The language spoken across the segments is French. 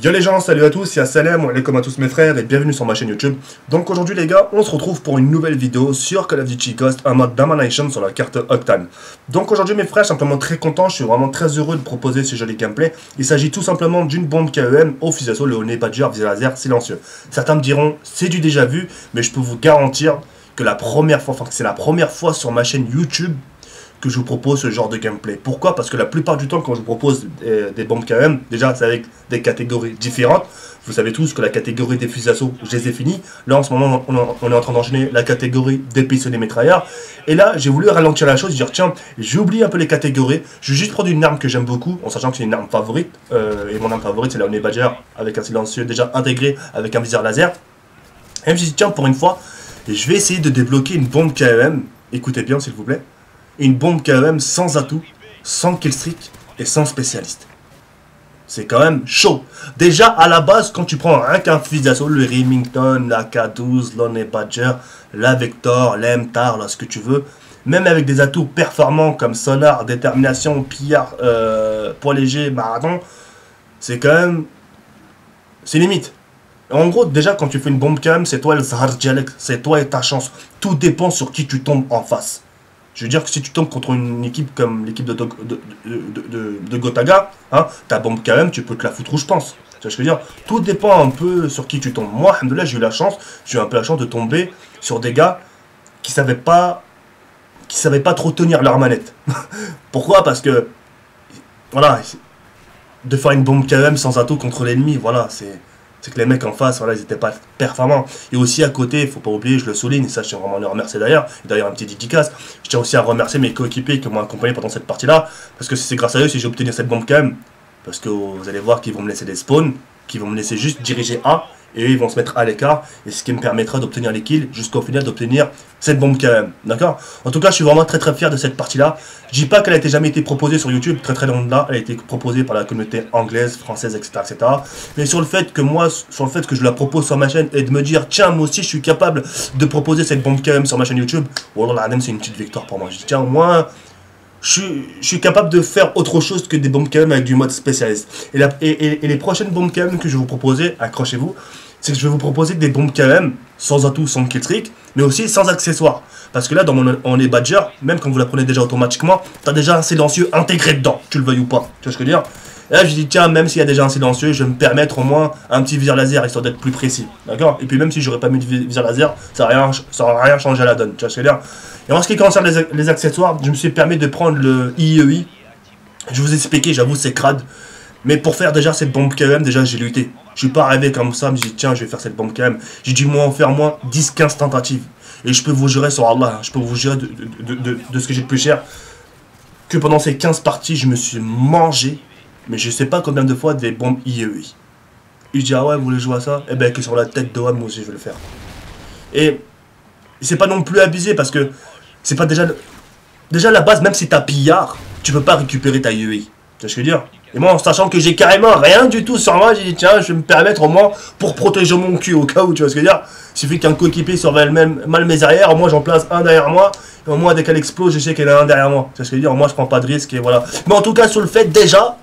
Yo les gens, salut à tous, c'est Assalem, ou alaikum à tous mes frères et bienvenue sur ma chaîne YouTube. Donc aujourd'hui les gars, on se retrouve pour une nouvelle vidéo sur Call of Duty Ghost, un mode Domination sur la carte Octane. Donc aujourd'hui mes frères, je suis simplement très content, je suis vraiment très heureux de proposer ce joli gameplay. Il s'agit tout simplement d'une bombe KEM au fusil d'assaut, le Honey Badger visé laser silencieux. Certains me diront, c'est du déjà vu, mais je peux vous garantir que c'est la première fois sur ma chaîne YouTube que je vous propose ce genre de gameplay. Pourquoi? Parce que la plupart du temps quand je vous propose des bombes KM, déjà c'est avec des catégories différentes. Vous savez tous que la catégorie des fusils d'assaut, je les ai finis. Là en ce moment on est en train d'enchaîner la catégorie des pistolets mitrailleurs. Et là j'ai voulu ralentir la chose, dire tiens, j'ai oublié un peu les catégories. Je vais juste prendre une arme que j'aime beaucoup, en sachant que c'est une arme favorite. Et mon arme favorite c'est la Honey Badger, avec un silencieux déjà intégré, avec un viseur laser. Et je me suis dit tiens, pour une fois, je vais essayer de débloquer une bombe KM. Écoutez bien s'il vous plaît. Une bombe KM sans atout, sans killstreak et sans spécialiste. C'est quand même chaud. Déjà, à la base, quand tu prends un fusil d'assaut, le Remington, la K12, l'Honey Badger, la Vector, l'M-Tar, là, ce que tu veux, même avec des atouts performants comme sonar, détermination, pillard, poids léger, marathon, c'est quand même... c'est limite. En gros, déjà, quand tu fais une bombe KM, c'est toi le Zahar Djalek, c'est toi et ta chance. Tout dépend sur qui tu tombes en face. Je veux dire que si tu tombes contre une équipe comme l'équipe de Gotaga, hein, ta bombe KM, tu peux te la foutre où je pense. Tu vois ce que je veux dire? Tout dépend un peu sur qui tu tombes. Moi, alhamdoulilah, j'ai eu un peu la chance de tomber sur des gars qui savaient pas trop tenir leur manette. Pourquoi? Parce que, voilà, de faire une bombe KM sans atout contre l'ennemi, voilà, c'est que les mecs en face, voilà, ils n'étaient pas performants. Et aussi à côté, il ne faut pas oublier, je le souligne, et ça je tiens vraiment à le remercier d'ailleurs, un petit dédicace, je tiens aussi à remercier mes coéquipiers qui m'ont accompagné pendant cette partie-là, parce que c'est grâce à eux si j'ai obtenu cette bombe KM. Parce que vous allez voir qu'ils vont me laisser des spawns, qu'ils vont me laisser juste diriger A, et eux ils vont se mettre à l'écart, et ce qui me permettra d'obtenir les kills, jusqu'au final d'obtenir cette bombe KM, d'accord? En tout cas, je suis vraiment très fier de cette partie-là. Je dis pas qu'elle a jamais été proposée sur YouTube, très loin de là, elle a été proposée par la communauté anglaise, française, etc. Mais sur le fait que je la propose sur ma chaîne, et de me dire, tiens, moi aussi je suis capable de proposer cette bombe KM sur ma chaîne YouTube, wallah c'est une petite victoire pour moi. Je dis, tiens, moi... Je suis capable de faire autre chose que des bombes KM avec du mode spécialiste. Et les prochaines bombes KM que je vais vous proposer, accrochez-vous, c'est que je vais vous proposer des bombes KM sans atout, sans killstreak, mais aussi sans accessoires. Parce que là, dans mon Honey Badger, même quand vous la prenez déjà automatiquement, tu as déjà un silencieux intégré dedans, tu le veuilles ou pas. Tu vois ce que je veux dire? Et là, je dis, tiens, même s'il y a déjà un silencieux, je vais me permettre au moins un petit viseur laser, histoire d'être plus précis. D'accord? Et puis même si j'aurais pas mis de viseur laser, ça n'aurait rien changé à la donne. Tu vois ce que je veux dire? Et en ce qui concerne les accessoires, je me suis permis de prendre le IEI. Je vous ai expliqué, j'avoue, c'est crade. Mais pour faire déjà cette bombe KM, déjà j'ai lutté. Je suis pas arrivé comme ça, je me suis dit, tiens, je vais faire cette bombe KM. J'ai dû en faire moins 10-15 tentatives. Et je peux vous jurer sur Allah, je peux vous jurer de ce que j'ai de plus cher, que pendant ces 15 parties, je me suis mangé, mais je sais pas combien de fois, des bombes IEI. Et je dis, ah ouais, vous voulez jouer à ça? Eh ben, que sur la tête de Ham, moi aussi, je vais le faire. Et c'est pas non plus abusé, parce que c'est pas déjà... Déjà, à la base, même si t'as pillard, tu peux pas récupérer ta IEI. Tu vois ce que je veux dire? Et moi, en sachant que j'ai carrément rien du tout sur moi, j'ai dit, tiens, je vais me permettre au moins pour protéger mon cul au cas où, tu vois ce que je veux dire? Il suffit qu'un coéquipier surveille mal mes arrières, au moins j'en place un derrière moi, et au moins dès qu'elle explose, je sais qu'il y en a un derrière moi. Tu vois ce que je veux dire? Moi, je prends pas de risque, et voilà. Mais en tout cas, sur le fait, déjà,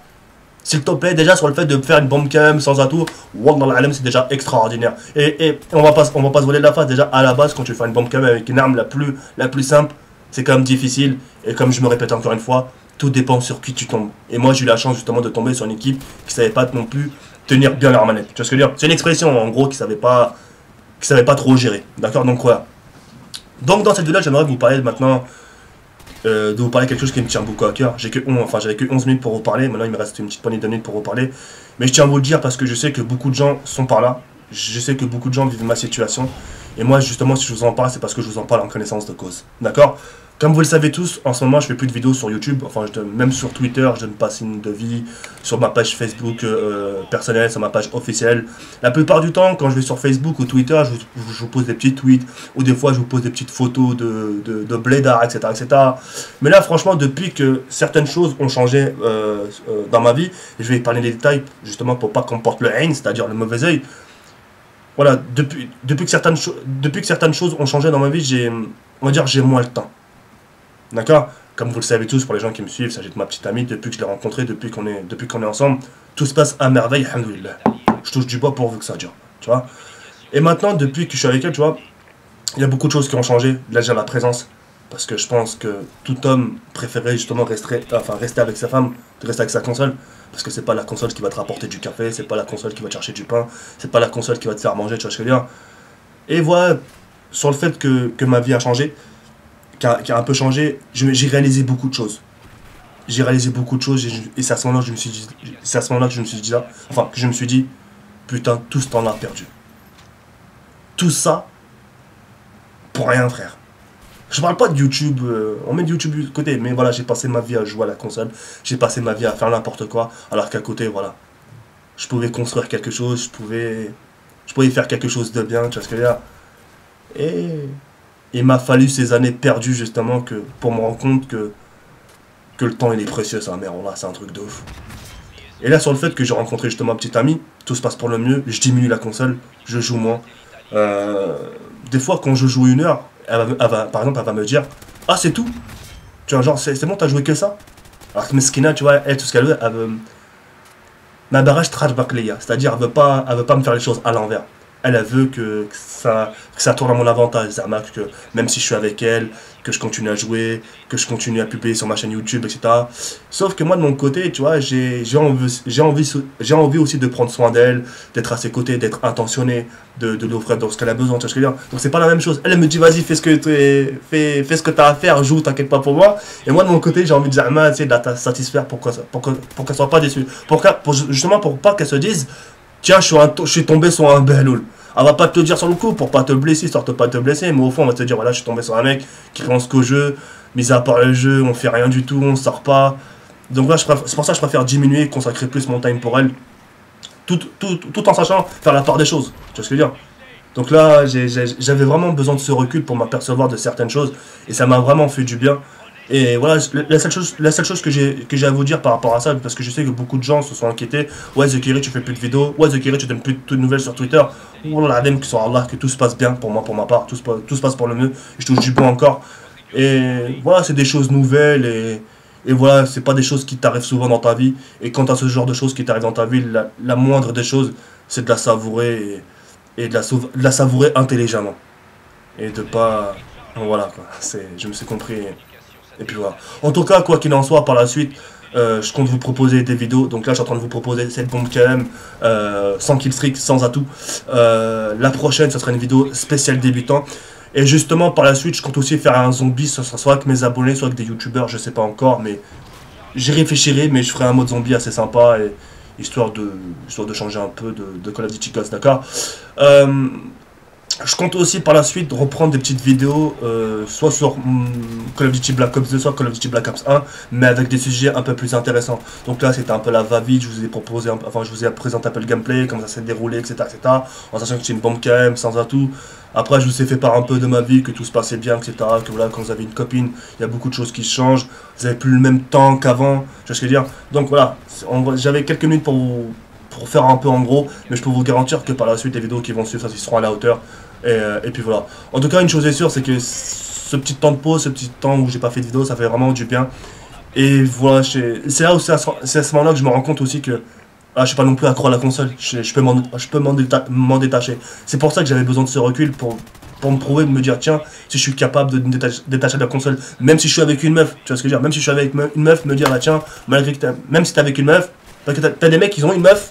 s'il te plaît, déjà sur le fait de faire une bombe KM sans atout, wallah c'est déjà extraordinaire. Et on va pas se voler de la face, déjà, à la base, quand tu fais une bombe KM avec une arme la plus simple, c'est quand même difficile, et comme je me répète encore une fois, tout dépend sur qui tu tombes. Et moi, j'ai eu la chance justement de tomber sur une équipe qui savait pas non plus tenir bien leur manette. Tu vois ce que je veux dire? C'est une expression en gros qui savait pas trop gérer. D'accord? Donc voilà. Donc dans cette vidéo, j'aimerais vous parler maintenant de vous parler quelque chose qui me tient beaucoup à cœur. J'avais que 11 minutes pour vous parler. Maintenant, il me reste une petite poignée de minutes pour vous parler. Mais je tiens à vous le dire parce que je sais que beaucoup de gens sont par là. Je sais que beaucoup de gens vivent ma situation. Et moi, justement, si je vous en parle, c'est parce que je vous en parle en connaissance de cause. D'accord? Comme vous le savez tous, en ce moment, je fais plus de vidéos sur YouTube. Enfin, même sur Twitter, je donne pas signe de vie. Sur ma page Facebook personnelle, sur ma page officielle. La plupart du temps, quand je vais sur Facebook ou Twitter, je vous pose des petits tweets. Ou des fois, je vous pose des petites photos de blédards, etc. Mais là, franchement, depuis que certaines choses ont changé dans ma vie, je vais parler des détails, justement, pour pas qu'on porte le haine, c'est-à-dire le mauvais œil. Voilà, depuis que certaines choses ont changé dans ma vie, on va dire, j'ai moins le temps. D'accord? Comme vous le savez tous, pour les gens qui me suivent, il s'agit de ma petite amie, depuis que je l'ai rencontrée, depuis qu'on est ensemble, tout se passe à merveille, alhamdoulilah. je touche du bois pourvu que ça dure, tu vois. Et maintenant, depuis que je suis avec elle, tu vois, il y a beaucoup de choses qui ont changé. Là, j'ai la présence. Parce que je pense que tout homme préférait justement rester avec sa femme, de rester avec sa console. Parce que c'est pas la console qui va te rapporter du café, c'est pas la console qui va te chercher du pain, c'est pas la console qui va te faire manger, tu vois ce que je veux dire. Et voilà, sur le fait que ma vie a changé, qui a un peu changé, j'ai réalisé beaucoup de choses. J'ai réalisé beaucoup de choses et c'est à ce moment-là que je me suis dit, c'est à ce moment-là que je me suis dit là, enfin que je me suis dit, putain, tout ce temps-là perdu. Tout ça pour rien, frère. Je parle pas de YouTube, on met de YouTube de côté, mais voilà, j'ai passé ma vie à jouer à la console, j'ai passé ma vie à faire n'importe quoi, alors qu'à côté, voilà, je pouvais construire quelque chose, je pouvais faire quelque chose de bien, tu vois ce que je veux dire. Et il m'a fallu ces années perdues justement pour me rendre compte que le temps il est précieux, ça, merde, là, c'est un truc de ouf. Et là, sur le fait que j'ai rencontré justement ma petite amie, tout se passe pour le mieux, je diminue la console, je joue moins. Des fois, quand je joue 1 heure, par exemple, elle va me dire, ah, c'est tout. Tu vois, genre, c'est bon, t'as joué que ça. Alors que Meskina, tu vois, elle, tout ce qu'elle veut, elle veut. Ma barrage trash back les gars. C'est-à-dire, elle veut pas me faire les choses à l'envers. Elle veut que ça tourne à mon avantage. Que même si je suis avec elle, que je continue à jouer, que je continue à publier sur ma chaîne YouTube, etc. Sauf que moi, de mon côté, tu vois, j'ai envie aussi de prendre soin d'elle, d'être à ses côtés, d'être intentionné, de l'offrir dans ce qu'elle a besoin. Tu vois ce que je veux dire. Donc, c'est pas la même chose. Elle me dit, vas-y, fais ce que t'as à faire, joue, t'inquiète pas pour moi. Et moi, de mon côté, j'ai envie de dire, tu sais, de la satisfaire pour qu'elle soit pas déçue. Justement, pour pas qu'elle se dise, tiens, je suis tombé sur un beloul. Elle va pas te le dire sur le coup pour pas te blesser, histoire de pas te blesser, mais au fond, on va te dire, voilà, je suis tombé sur un mec qui pense qu'au jeu, mis à part le jeu, on fait rien du tout, on sort pas. Donc là, c'est pour ça que je préfère diminuer, consacrer plus mon time pour elle, tout en sachant faire la part des choses. Tu vois ce que je veux dire? Donc là, j'avais vraiment besoin de ce recul pour m'apercevoir de certaines choses, et ça m'a vraiment fait du bien. Et voilà, la seule chose que j'ai à vous dire par rapport à ça, parce que je sais que beaucoup de gens se sont inquiétés. Ouais, Zekiri, tu fais plus de vidéos. Ouais, Zekiri, tu donnes plus de nouvelles sur Twitter. Voilà, que sur Allah, que tout se passe bien pour moi, pour ma part. Tout se passe pour le mieux. Je touche du bon encore. Et voilà, c'est des choses nouvelles. Et voilà, c'est pas des choses qui t'arrivent souvent dans ta vie. Et quand t'as ce genre de choses qui t'arrivent dans ta vie, la moindre des choses, c'est de la savourer. Et de la savourer intelligemment. Et de pas. Voilà, quoi. Je me suis compris. Et puis voilà. En tout cas, quoi qu'il en soit, par la suite, je compte vous proposer des vidéos. Donc là, je suis en train de vous proposer cette bombe KM sans killstreak, sans atout. La prochaine, ce sera une vidéo spéciale débutant. Et justement, par la suite, je compte aussi faire un zombie. Ce sera soit avec mes abonnés, soit avec des youtubeurs, je sais pas encore. Mais j'y réfléchirai, mais je ferai un mode zombie assez sympa. Histoire de changer un peu de Call of Duty Ghost, d'accord. Je compte aussi par la suite reprendre des petites vidéos, soit sur Call of Duty Black Ops 2, soit Call of Duty Black Ops 1, mais avec des sujets un peu plus intéressants. Donc là, c'était un peu la va-vite, je vous ai proposé, je vous ai présenté un peu le gameplay, comment ça s'est déroulé, etc., etc. En sachant que c'est une bombe KM, sans atout. Après, je vous ai fait part un peu de ma vie, que tout se passait bien, etc. Que voilà, quand vous avez une copine, il y a beaucoup de choses qui changent. Vous avez plus le même temps qu'avant, tu vois ce que je veux dire. Donc voilà, j'avais quelques minutes pour faire un peu en gros, mais je peux vous garantir que par la suite, les vidéos qui vont suivre, ils seront à la hauteur. Et puis voilà. En tout cas, une chose est sûre, c'est que ce petit temps de pause, ce petit temps où j'ai pas fait de vidéo, ça fait vraiment du bien. Et voilà, c'est là où c'est à ce moment-là que je me rends compte aussi que je suis pas non plus accro à la console. Je peux m'en détacher. C'est pour ça que j'avais besoin de ce recul pour me prouver, de me dire, tiens, si je suis capable de me détacher de la console, même si je suis avec une meuf, tu vois ce que je veux dire, même si je suis avec une meuf, me dire, là, tiens, malgré que même si t'es avec une meuf, parce que t'as des mecs qui ont une meuf,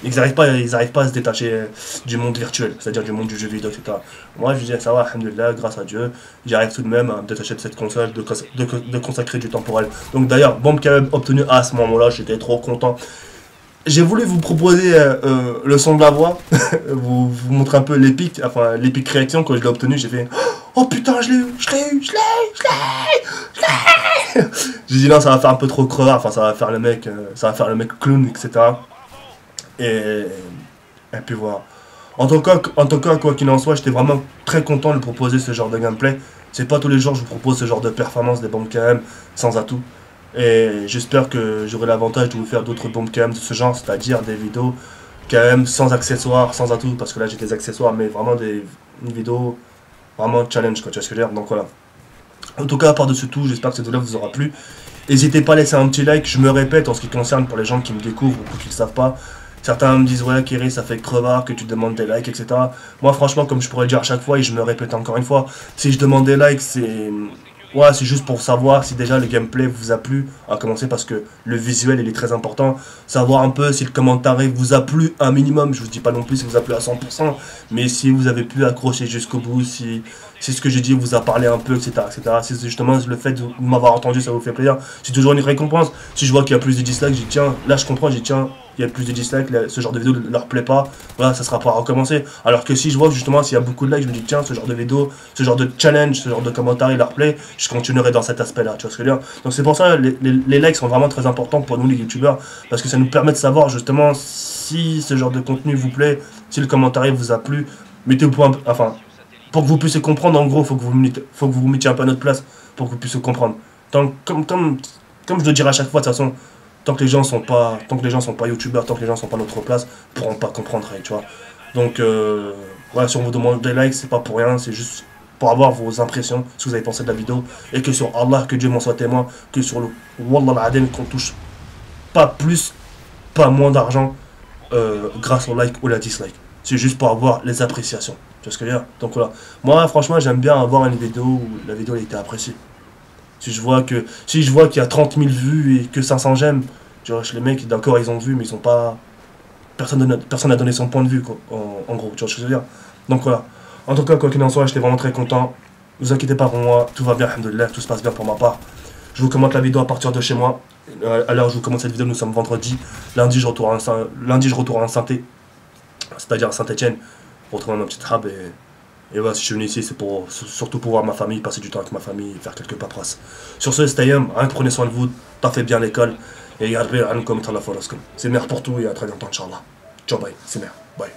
ils n'arrivent pas à se détacher du monde virtuel, c'est-à-dire du monde du jeu vidéo, etc. Moi, je dis, ça va, alhamdoulilah, grâce à Dieu, j'arrive tout de même à me détacher de cette console, de consacrer du temps pour elle. Donc d'ailleurs, bombe quand même obtenue à ce moment-là, j'étais trop content. J'ai voulu vous proposer le son de la voix, vous montrer un peu l'épique réaction quand je l'ai obtenu. J'ai fait, oh putain, je l'ai eu. J'ai dit non, ça va faire un peu trop crevard, ça va faire le mec clown, etc. Et puis voilà. En tout cas, quoi qu'il en soit, j'étais vraiment très content de proposer ce genre de gameplay. C'est pas tous les jours que je vous propose ce genre de performance des bombes KM sans atout. Et j'espère que j'aurai l'avantage de vous faire d'autres bombes KM de ce genre, c'est-à-dire des vidéos KM sans accessoires, sans atout, parce que là j'ai des accessoires, mais vraiment une vidéo vraiment challenge, quoi, tu vois ce que je veux dire. Donc voilà. En tout cas, par-dessus tout, j'espère que cette vidéo vous aura plu. N'hésitez pas à laisser un petit like, je me répète en ce qui concerne pour les gens qui me découvrent ou qui ne le savent pas. Certains me disent, ouais, Kiri, ça fait crevard que tu demandes des likes, etc. Moi, franchement, comme je pourrais le dire à chaque fois, et je me répète encore une fois, si je demande des likes, c'est. Ouais, c'est juste pour savoir si déjà le gameplay vous a plu, à commencer parce que le visuel il est très important. Savoir un peu si le commentaire vous a plu un minimum, je vous dis pas non plus si vous a plu à 100%, mais si vous avez pu accrocher jusqu'au bout, si ce que j'ai dit vous a parlé un peu, etc. etc. Si justement le fait de m'avoir entendu ça vous fait plaisir, c'est toujours une récompense. Si je vois qu'il y a plus de dislikes, j'ai tiens, là je comprends, j'ai tiens, il y a plus de dislikes, ce genre de vidéo ne leur plaît pas, voilà, ça sera pas à recommencer. Alors que si je vois justement s'il y a beaucoup de likes, je me dis tiens, ce genre de vidéo, ce genre de challenge, ce genre de commentaires, il leur plaît, je continuerai dans cet aspect-là, tu vois ce que je veux dire. Donc c'est pour ça les likes sont vraiment très importants pour nous les youtubeurs, parce que ça nous permet de savoir justement si ce genre de contenu vous plaît, si le commentaire vous a plu, mettez-vous pour enfin, pour que vous puissiez comprendre, en gros, faut que vous vous mettiez un peu à notre place, pour que vous puissiez comprendre. Donc, comme je le dirai à chaque fois, de toute façon, tant que les gens sont pas youtubeurs, tant que les gens sont pas à notre place, ils pourront pas comprendre, tu vois. Donc voilà, si on vous demande des likes, c'est pas pour rien, c'est juste pour avoir vos impressions, ce que vous avez pensé de la vidéo, et que sur Allah, que Dieu m'en soit témoin, que sur le Wallah al-Adem, qu'on touche pas plus, pas moins d'argent grâce au like ou la dislike. C'est juste pour avoir les appréciations. Tu vois ce que je veux dire? Donc voilà. Moi, franchement, j'aime bien avoir une vidéo où la vidéo a été appréciée. Si je vois qu'il y a 30 000 vues et que 500 j'aime, tu vois, les mecs, d'accord, ils ont vu, mais ils sont pas. Personne n'a donné son point de vue, quoi, en gros, tu vois ce que je veux dire. Donc voilà. En tout cas, quoi qu'il en soit, j'étais vraiment très content. Ne vous inquiétez pas pour moi, tout va bien, alhamdoulilah, tout se passe bien pour ma part. Je vous commente la vidéo à partir de chez moi. À l'heure où je vous commente cette vidéo, nous sommes vendredi. Lundi, je retourne à Saint-Étienne, c'est-à-dire à Saint-Étienne, pour retrouver ma petite rab. Et voilà, si je suis venu ici, c'est pour surtout pour voir ma famille, passer du temps avec ma famille, faire quelques paperasses. Sur ce, Stayem, rien que prenez soin de vous, t'as fait bien l'école. Et regardez, c'est mère pour tout et à très bientôt, Inch'Allah. Ciao, bye, c'est mère, bye.